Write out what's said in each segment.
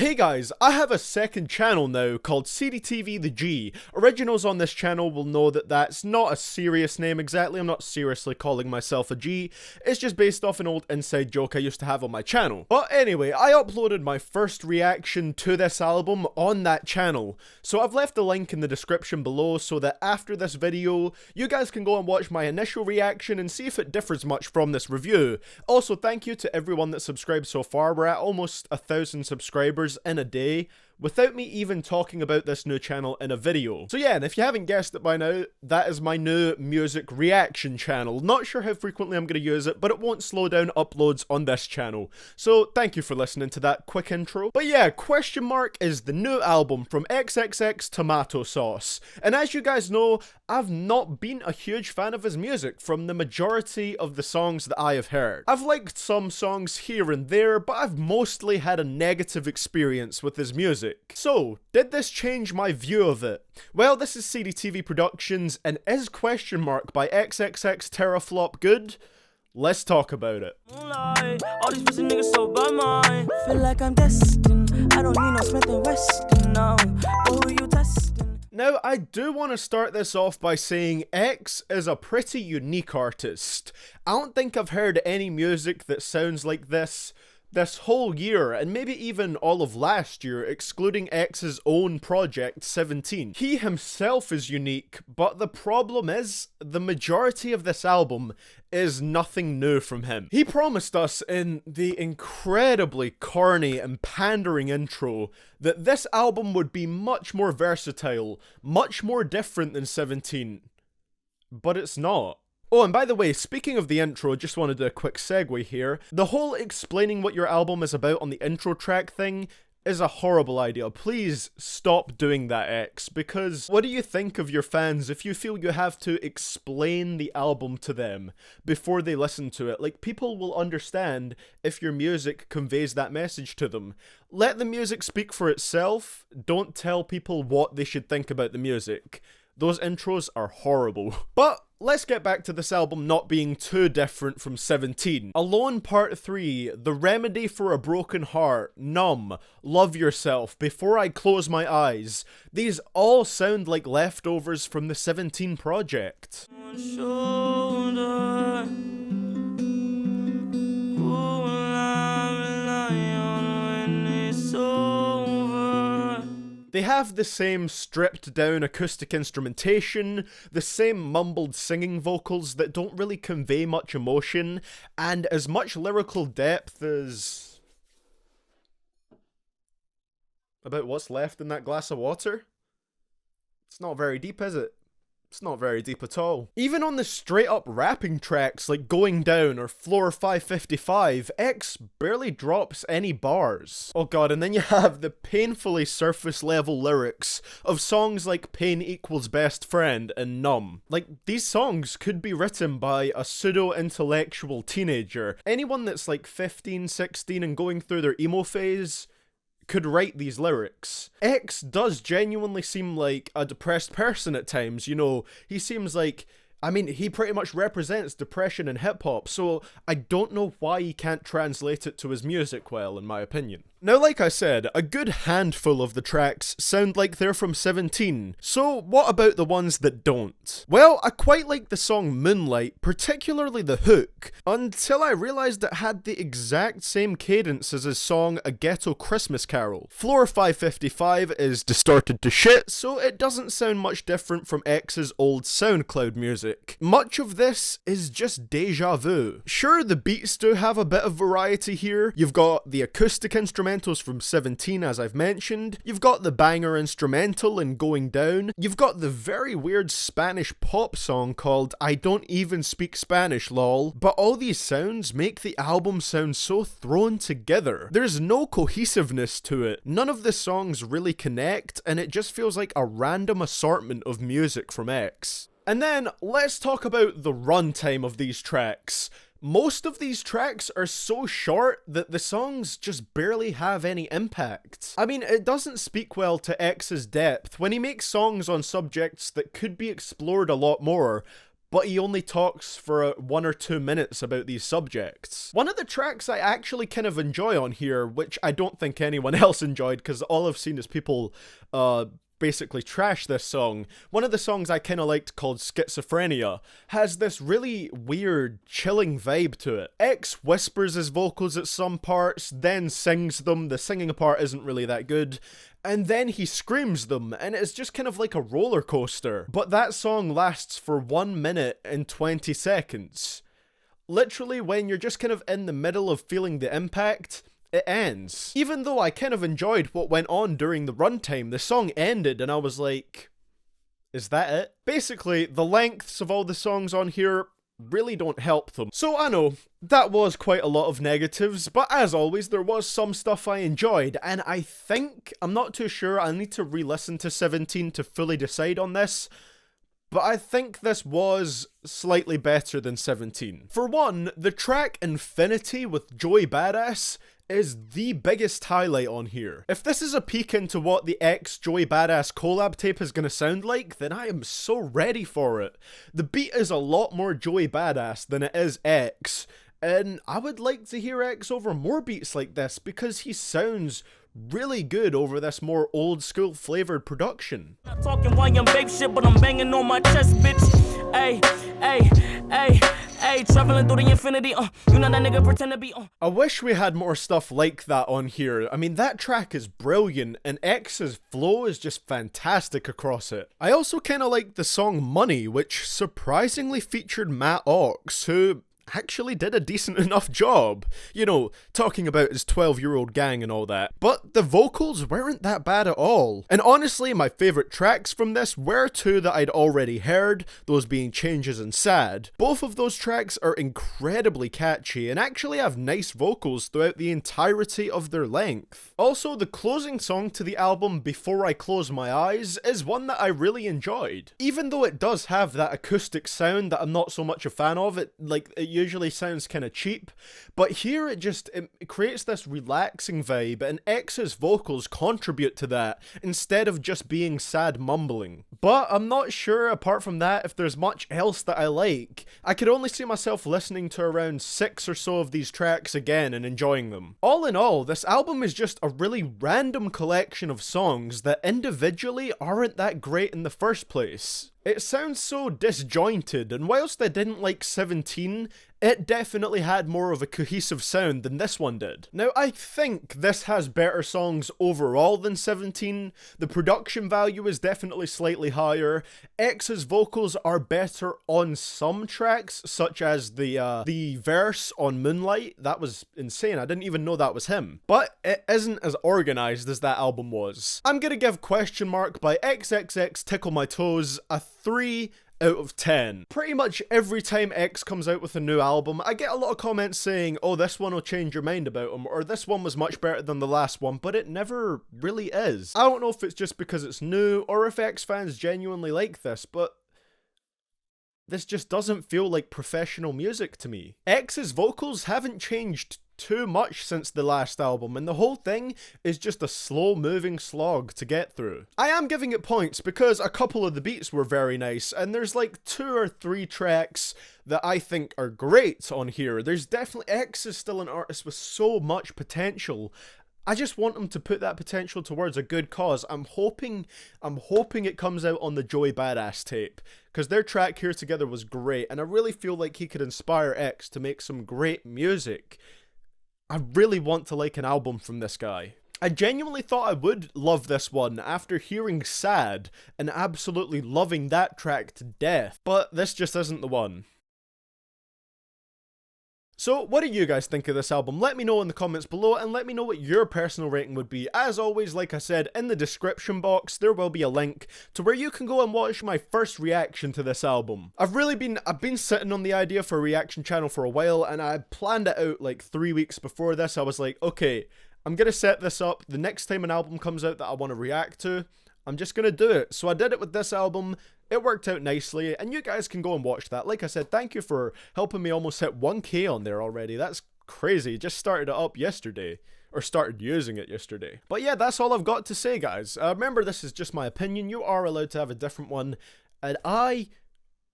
Hey guys, I have a second channel now called CDTV the G. Originals on this channel will know that that's not a serious name exactly. I'm not seriously calling myself a G. It's just based off an old inside joke I used to have on my channel. But anyway, I uploaded my first reaction to this album on that channel. So I've left the link in the description below so that after this video, you guys can go and watch my initial reaction and see if it differs much from this review. Also, thank you to everyone that subscribed so far. We're at almost 1,000 subscribers in a day without me even talking about this new channel in a video. So yeah, and if you haven't guessed it by now, that is my new music reaction channel. Not sure how frequently I'm going to use it, but it won't slow down uploads on this channel. So thank you for listening to that quick intro. But yeah, Question Mark is the new album from XXXTomato. And as you guys know, I've not been a huge fan of his music from the majority of the songs that I have heard. I've liked some songs here and there, but I've mostly had a negative experience with his music. So, did this change my view of it? Well, this is CDTVProductions, and is Question Mark by XXXTeraflop good? Let's talk about it. Moonlight, all these pussy niggas so by mine. Feel like I'm destined. I don't need no Smith and Weston now. But who you testing? Now, I do want to start this off by saying X is a pretty unique artist. I don't think I've heard any music that sounds like this whole year, and maybe even all of last year, excluding X's own project, 17. He himself is unique, but the problem is, the majority of this album is nothing new from him. He promised us in the incredibly corny and pandering intro that this album would be much more versatile, much more different than 17. But it's not. Oh, and by the way, speaking of the intro, just want to do a quick segue here. The whole explaining what your album is about on the intro track thing is a horrible idea. Please stop doing that, X, because what do you think of your fans if you feel you have to explain the album to them before they listen to it? Like, people will understand if your music conveys that message to them. Let the music speak for itself. Don't tell people what they should think about the music. Those intros are horrible. But let's get back to this album not being too different from 17. Alone Part 3, The Remedy for a Broken Heart, Numb, Love Yourself, Before I Close My Eyes. These all sound like leftovers from the 17 project. They have the same stripped down acoustic instrumentation, the same mumbled singing vocals that don't really convey much emotion, and as much lyrical depth as about what's left in that glass of water. It's not very deep, is it? It's not very deep at all. Even on the straight up rapping tracks like Going Down or Floor 555, X barely drops any bars. Oh god, and then you have the painfully surface level lyrics of songs like Pain Equals Best Friend and Numb. Like, these songs could be written by a pseudo-intellectual teenager. Anyone that's like 15, 16 and going through their emo phase could write these lyrics. X does genuinely seem like a depressed person at times, you know. He seems like, I mean, he pretty much represents depression in hip-hop, so I don't know why he can't translate it to his music well, in my opinion. Now, like I said, a good handful of the tracks sound like they're from 17, so what about the ones that don't? Well, I quite like the song Moonlight, particularly the hook, until I realised it had the exact same cadence as his song A Ghetto Christmas Carol. Floor 555 is distorted to shit, so it doesn't sound much different from X's old SoundCloud music. Much of this is just deja vu. Sure, the beats do have a bit of variety here. You've got the acoustic instrumentals from 17, as I've mentioned. You've got the banger instrumental in Going Down. You've got the very weird Spanish pop song called I Don't Even Speak Spanish, lol. But all these sounds make the album sound so thrown together. There's no cohesiveness to it. None of the songs really connect, and it just feels like a random assortment of music from X. And then, let's talk about the runtime of these tracks. Most of these tracks are so short that the songs just barely have any impact. I mean, it doesn't speak well to X's depth when he makes songs on subjects that could be explored a lot more, but he only talks for 1 or 2 minutes about these subjects. One of the tracks I actually kind of enjoy on here, which I don't think anyone else enjoyed because all I've seen is people basically trash this song. One of the songs I kind of liked, called Schizophrenia, has this really weird, chilling vibe to it. X whispers his vocals at some parts, then sings them. The singing part isn't really that good. And then he screams them, and it's just kind of like a roller coaster. But that song lasts for 1 minute and 20 seconds. Literally, when you're just kind of in the middle of feeling the impact, it ends. Even though I kind of enjoyed what went on during the runtime, the song ended and I was like, is that it? Basically, the lengths of all the songs on here really don't help them. So I know, that was quite a lot of negatives, but as always, there was some stuff I enjoyed, and I think, I'm not too sure, I need to re-listen to 17 to fully decide on this, but I think this was slightly better than 17. For one, the track Infinity with Joey Bada is the biggest highlight on here. If this is a peek into what the Joey Bada collab tape is gonna sound like, then I am so ready for it. The beat is a lot more Joey Bada than it is X, and I would like to hear X over more beats like this because he sounds really good over this more old school flavored production. Not talking while I'm babe shit, but I'm banging on my chest, bitch. Ay, ay, ay, ay, traveling through the infinity. You know that nigga pretend to be. I wish we had more stuff like that on here. I mean, that track is brilliant, and X's flow is just fantastic across it. I also kind of like the song Money, which surprisingly featured Matt Ox, who actually did a decent enough job. You know, talking about his 12-year-old gang and all that. But the vocals weren't that bad at all. And honestly, my favourite tracks from this were 2 that I'd already heard, those being Changes and Sad. Both of those tracks are incredibly catchy and actually have nice vocals throughout the entirety of their length. Also, the closing song to the album, Before I Close My Eyes, is one that I really enjoyed. Even though it does have that acoustic sound that I'm not so much a fan of, it usually sounds kind of cheap, but here it creates this relaxing vibe, and X's vocals contribute to that instead of just being sad mumbling. But I'm not sure, apart from that, if there's much else that I like. I could only see myself listening to around 6 or so of these tracks again and enjoying them. All in all, this album is just a really random collection of songs that individually aren't that great in the first place. It sounds so disjointed, and whilst I didn't like 17, it definitely had more of a cohesive sound than this one did. Now, I think this has better songs overall than 17. The production value is definitely slightly higher. X's vocals are better on some tracks, such as the verse on Moonlight. That was insane. I didn't even know that was him. But it isn't as organized as that album was. I'm gonna give Question Mark by XXX Tickle My Toes a 3 out of 10. Pretty much every time X comes out with a new album, I get a lot of comments saying, oh, this one will change your mind about him, or this one was much better than the last one, but it never really is. I don't know if it's just because it's new, or if X fans genuinely like this, but this just doesn't feel like professional music to me. X's vocals haven't changed too much since the last album, and the whole thing is just a slow moving slog to get through. I am giving it points because a couple of the beats were very nice, and there's like 2 or 3 tracks that I think are great on here. There's definitely, X is still an artist with so much potential. I just want him to put that potential towards a good cause. I'm hoping it comes out on the Joey Bada tape, because their track Here Together was great, and I really feel like he could inspire X to make some great music. I really want to like an album from this guy. I genuinely thought I would love this one after hearing Sad and absolutely loving that track to death, but this just isn't the one. So, what do you guys think of this album? Let me know in the comments below, and let me know what your personal rating would be. As always, like I said, in the description box, there will be a link to where you can go and watch my first reaction to this album. I've been sitting on the idea for a reaction channel for a while, and I planned it out like 3 weeks before this. I was like, okay, I'm gonna set this up. The next time an album comes out that I want to react to, I'm just gonna do it. So I did it with this album. It worked out nicely, and you guys can go and watch that. Like I said, thank you for helping me almost hit 1K on there already. That's crazy. Just started it up yesterday, or started using it yesterday. But yeah, that's all I've got to say, guys. Remember, this is just my opinion. You are allowed to have a different one, and I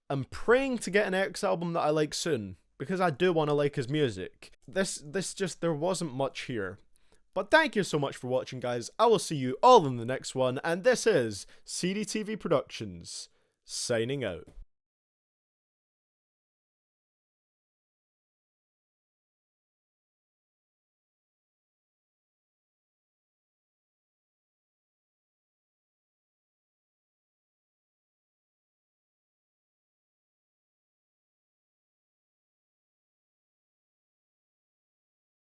I'm praying to get an X album that I like soon, because I do want to like his music. There wasn't much here. But thank you so much for watching, guys. I will see you all in the next one, and this is CDTV Productions, signing out.